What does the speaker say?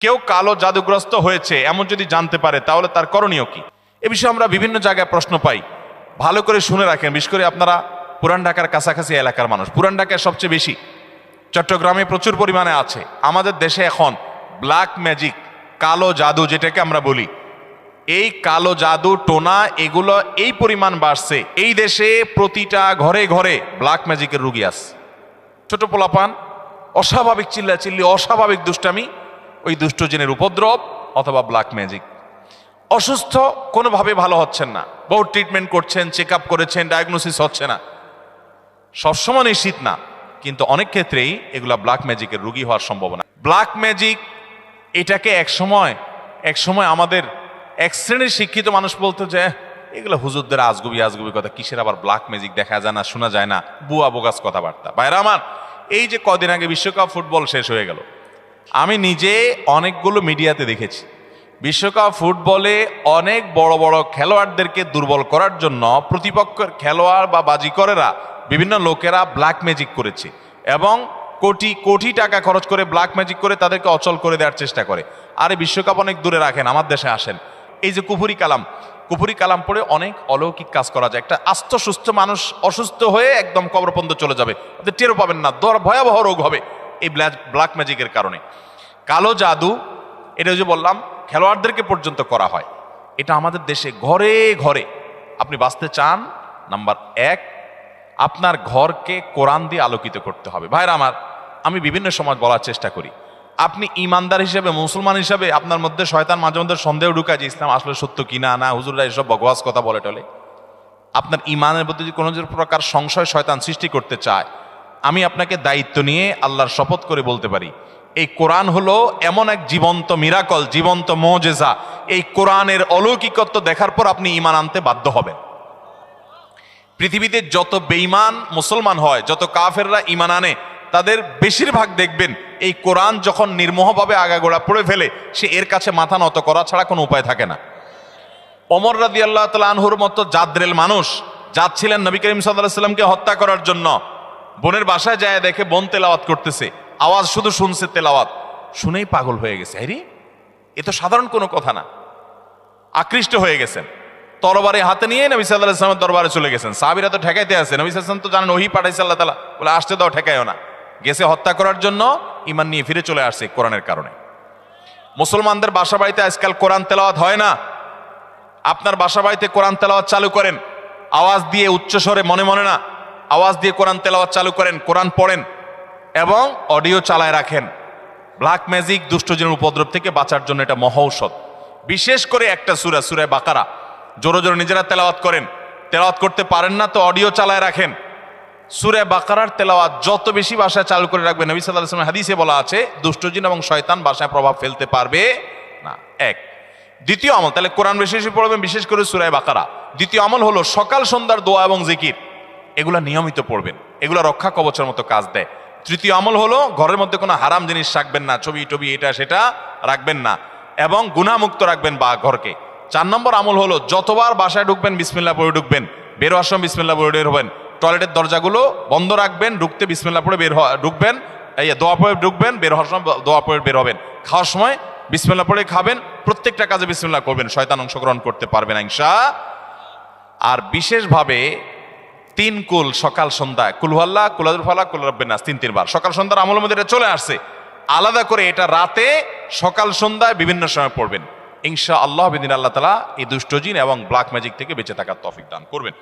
কেউ কালো জাদুগ্রস্ত হয়েছে এমন যদি জানতে পারে তাহলে তার করণীয় কি? এ বিষয়ে আমরা বিভিন্ন জায়গায় প্রশ্ন পাই। ভালো করে শুনে রাখেন, বিশেষ করে আপনারা পুরান ঢাকার কাছাকাছি এলাকার মানুষ। পুরান ঢাকায় সবচেয়ে বেশি, চট্টগ্রামে প্রচুর পরিমাণে আছে। আমাদের দেশে এখন ব্ল্যাক ম্যাজিক, কালো জাদু যেটাকে আমরা বলি, এই কালো জাদু টোনা এগুলো এই পরিমাণ বাড়ছে, এই দেশে প্রতিটা ঘরে ঘরে ব্ল্যাক ম্যাজিকের রুগী আছে। ছোট পোলাপান অস্বাভাবিক চিল্লাচিল্লি, অস্বাভাবিক দুষ্টামি, ওই দুষ্ট জিনের উপদ্রব অথবা ব্ল্যাক ম্যাজিক। অসুস্থ, কোনোভাবে ভালো হচ্ছেন না, বহু ট্রিটমেন্ট করছেন, চেক আপ করেছেন, ডায়াগনোসিস হচ্ছে না। সবসময় নিশ্চিত না, কিন্তু অনেক ক্ষেত্রেই এগুলা ব্ল্যাক ম্যাজিকের রুগী হওয়ার সম্ভাবনা। ব্ল্যাক ম্যাজিক এটাকে এক সময় আমাদের এক শ্রেণীর শিক্ষিত মানুষ বলতো যে এগুলো হুজুরদের আজগুবি আজগুবি কথা, কিসের আবার ব্ল্যাক ম্যাজিক, দেখা যায় না, শোনা যায় না, বুয়া বোগাস কথাবার্তা। ভাইরা আমার, এই যে কদিন আগে বিশ্বকাপ ফুটবল শেষ হয়ে গেল, আমি নিজে অনেকগুলো মিডিয়াতে দেখেছি বিশ্বকাপ ফুটবলে অনেক বড় বড় খেলোয়াড়দেরকে দুর্বল করার জন্য প্রতিপক্ষের খেলোয়াড় বা বাজিকরেরা, বিভিন্ন লোকেরা ব্ল্যাক ম্যাজিক করেছে এবং কোটি কোটি টাকা খরচ করে ব্ল্যাক ম্যাজিক করে তাদেরকে অচল করে দেওয়ার চেষ্টা করে। আরে বিশ্বকাপ অনেক দূরে রাখেন, আমার দেশে আসেন। এই যে কুফুরি কালাম পড়ে অনেক অলৌকিক কাজ করা যায়। একটা আস্ত সুস্থ মানুষ অসুস্থ হয়ে একদম কবরপর্যন্ত চলে যাবে, আপনি টেরও পাবেন না, ভয়াবহ রোগ হবে এই ব্ল্যাক ম্যাজিকের কারণে। কালো জাদু, এটা যে বললাম খেলোয়াড়দেরকে পর্যন্ত করা হয়। এটা আমাদের দেশে ঘরে ঘরে। আপনি বাঁচতে চান, নাম্বার 1, আপনার ঘরকে কোরআন দিয়ে আলোকিত করতে হবে। ভাইরা আমার, আমি বিভিন্ন সময় বলার চেষ্টা করি, আপনি ইমানদার হিসেবে, মুসলমান হিসেবে আপনার মধ্যে শয়তান মাঝে মধ্যে সন্দেহ ঢুকায় যে ইসলাম আসলে সত্য কিনা, না হুজুররা এসব বকওয়াস কথা বলে টলে। আপনার ইমানের প্রতি যদি কোনো প্রকার সংশয় শয়তান সৃষ্টি করতে চায়, আমি আপনাকে দায়িত্ব নিয়ে আল্লাহর শপথ করে বলতে পারি, এই কোরআন হলো এমন এক জীবন্ত মিরাকল, জীবন্ত মুজিজা। এই কোরআনের অলৌকিকত্ব দেখার পর আপনি ঈমান আনতে বাধ্য হবেন। পৃথিবীতে যত বেঈমান মুসলমান হয়, যত কাফেররা ঈমান আনে, তাদের বেশিরভাগ দেখবেন এই কোরআন যখন নির্মোহভাবে আগাগোড়া পড়ে ফেলে, সে এর কাছে মাথা নত করা ছাড়া কোনো উপায় থাকে না। ওমর রাদিয়াল্লাহু তাআলা আনহুর মতো জাদ্রেল মানুষ যাচ্ছিলেন নবী করিম সাল্লাল্লাহু আলাইহি ওয়াসাল্লামকে হত্যা করার জন্য। বোনের বাসায় যায়, দেখে বোন তেলাওয়াত করতেছে, আওয়াজ শুধু শুনছে, তেলাওয়াত শুনেই পাগল হয়ে গেছে। আরে এ তো সাধারণ কোনো কথা না, আকৃষ্ট হয়ে গেছেন। তরবারি হাতে নিয়ে নবী সাল্লাল্লাহু আলাইহি ওয়াসাল্লামের দরবারে চলে গেছেন। সাহাবীরা তো ঠেকাইতে আছে, নবী সাল্লাল্লাহু আলাইহি ওয়াসাল্লাম তো জানেন ওহী পাঠাইছে আল্লাহ তাআলা, বলে আসতে দাও, ঠেকাইও না। গেছে হত্যা করার জন্য, ঈমান নিয়ে ফিরে চলে আসছে কোরআনের কারণে। মুসলমানদের বাসা বাড়িতে আজকাল কোরআন তেলাওয়াত হয় না। আপনার বাসা বাড়িতে কোরআন তেলাওয়াত চালু করেন, আওয়াজ দিয়ে, উচ্চ স্বরে, মনে মনে না, আওয়াজ দিয়ে কোরআন তেলাওয়াত চালু করেন, কোরআন পড়েন এবং অডিও চালায় রাখেন। ব্ল্যাক ম্যাজিক, দুষ্টজিনের উপদ্রব থেকে বাঁচার জন্য এটা মহৌষধ। বিশেষ করে একটা সূরা, সূরা বাকারা জোরে জোরে নিজেরা তেলাওয়াত করেন। তেলাওয়াত করতে পারেন না তো অডিও চালায় রাখেন। সূরা বাকারার তেলাওয়াত যত বেশি ভাষায় চালু করে রাখবেন, নবী সাল্লাল্লাহু আলাইহি ওয়াসাল্লাম হাদিসে বলা আছে, দুষ্টজিন এবং শয়তান ভাষায় প্রভাব ফেলতে পারবে না। এক। দ্বিতীয় আমল, তাহলে কোরআন বেশি বেশি পড়বেন, বিশেষ করে সূরা বাকারা। দ্বিতীয় আমল হলো সকাল সন্ধ্যার দোয়া এবং জিকির, এগুলা নিয়মিত পড়বেন, এগুলা রক্ষা কবচের মতো কাজ দেয়। তৃতীয় আমল হলো ঘরের মধ্যে কোনো হারাম জিনিস রাখবেন না, ছবি টবি এটা সেটা রাখবেন না, এবং গুনাহমুক্ত রাখবেন বা ঘরকে। 4 নম্বর আমল হলো যতবার বাসায় ঢুকবেন বিসমিল্লাহ পড়ে ঢুকবেন, বের হওয়ার সময় বিসমিল্লাহ পড়ে বের হবেন। টয়লেটের দরজাগুলো বন্ধ রাখবেন, ঢুকতে বিসমিল্লাহ পড়ে ঢুকবেন, দোয়া পড়ে ঢুকবেন, বের হওয়ার সময় দোয়া পড়ে বের হবেন। খাওয়ার সময় বিসমিল্লাহ পড়ে খাবেন, প্রত্যেকটা কাজে বিসমিল্লাহ করবেন, শয়তান অংশগ্রহণ করতে পারবে না ইনশাআল্লাহ। আর বিশেষভাবে 3 কুল সকাল সন্ধ্যায়, কুল হুয়াল্লাহ, কুল আযুল ফালাক, কুল রাব্বিন নাস, 3 বার সকাল সন্ধ্যার আমলের মধ্যে এটা চলে আসছে। আলাদা করে এটা রাতে, সকাল সন্ধ্যায় বিভিন্ন সময় পড়বেন ইনশাআল্লাহ। বিদিন আল্লাহ তাআলা এই দুষ্টজিন এবং ব্ল্যাক ম্যাজিক থেকে বেঁচে থাকার তৌফিক দান করবেন।